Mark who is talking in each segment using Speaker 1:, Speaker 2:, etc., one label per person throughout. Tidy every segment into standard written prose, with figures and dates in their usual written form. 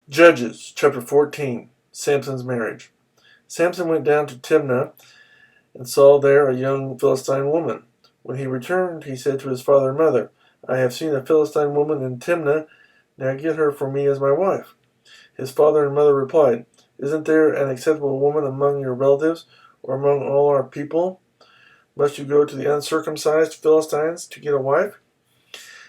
Speaker 1: Judges chapter 14. Samson's marriage. Samson went down to Timnah and saw there a young Philistine woman. When he returned, he said to his father and mother, I have seen a Philistine woman in Timnah. Now get her for me as my wife. His father and mother replied, Isn't there an acceptable woman among your relatives or among all our people? Must you go to the uncircumcised Philistines to get a wife?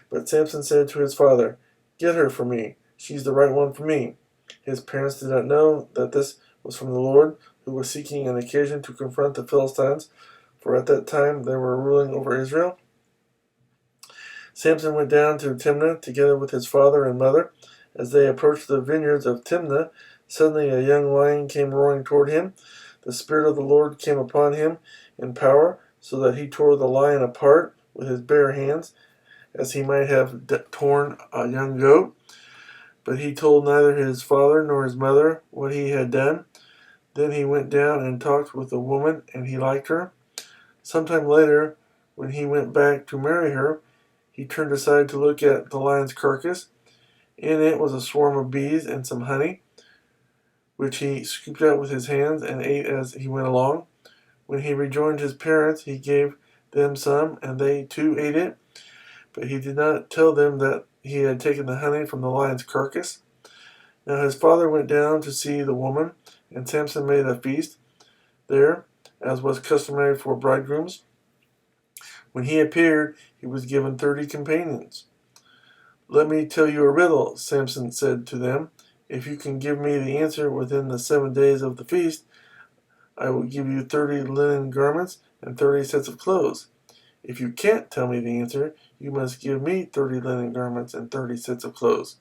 Speaker 1: But Samson said to his father, Get her for me. She's the right one for me. His parents did not know that this was from the Lord, who was seeking an occasion to confront the Philistines, for at that time they were ruling over Israel. Samson went down to Timnah together with his father and mother. As they approached the vineyards of Timnah, suddenly a young lion came roaring toward him. The Spirit of the Lord came upon him in power, so that he tore the lion apart with his bare hands, as he might have torn a young goat. But he told neither his father nor his mother what he had done. Then he went down and talked with the woman, and he liked her. Sometime later, when he went back to marry her, he turned aside to look at the lion's carcass. In it was a swarm of bees and some honey, which he scooped out with his hands and ate as he went along. When he rejoined his parents, he gave them some, and they too ate it. But he did not tell them that he had taken the honey from the lion's carcass. Now his father went down to see the woman, and Samson made a feast there, as was customary for bridegrooms. When he appeared, he was given 30 companions. Let me tell you a riddle, Samson said to them. If you can give me the answer within the 7 days of the feast, I will give you 30 linen garments and 30 sets of clothes. If you can't tell me the answer, you must give me 30 linen garments and 30 sets of clothes.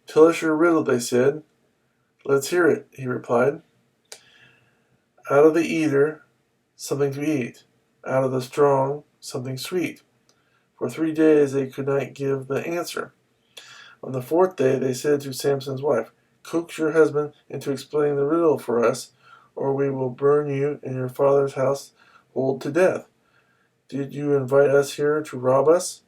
Speaker 1: Tell us your riddle, they said. Let's hear it, he replied. Out of the eater, something to eat. Out of the strong, something sweet. For 3 days they could not give the answer. On the 4th day they said to Samson's wife, Coax your husband into explaining the riddle for us, or we will burn you and your father's household to death. Did you invite us here to rob us?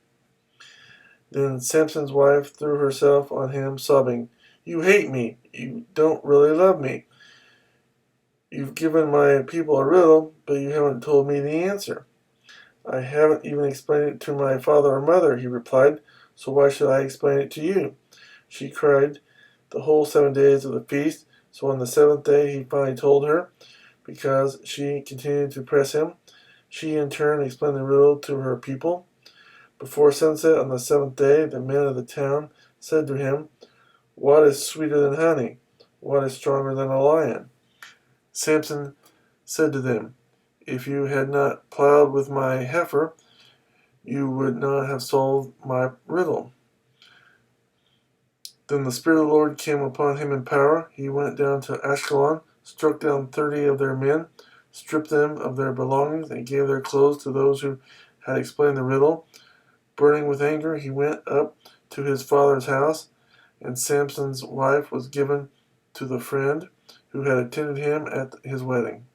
Speaker 1: Then Samson's wife threw herself on him, sobbing, You hate me. You don't really love me. You've given my people a riddle, but you haven't told me the answer. I haven't even explained it to my father or mother, he replied, so why should I explain it to you? She cried the whole 7 days of the feast, so on the 7th day he finally told her, because she continued to press him. She in turn explained the riddle to her people. Before sunset on the 7th day, the men of the town said to him, What is sweeter than honey? What is stronger than a lion? Samson said to them, If you had not plowed with my heifer, you would not have solved my riddle. Then the Spirit of the Lord came upon him in power. He went down to Ashkelon, struck down 30 of their men, stripped them of their belongings, and gave their clothes to those who had explained the riddle. Burning with anger, he went up to his father's house, and Samson's wife was given to the friend who had attended him at his wedding.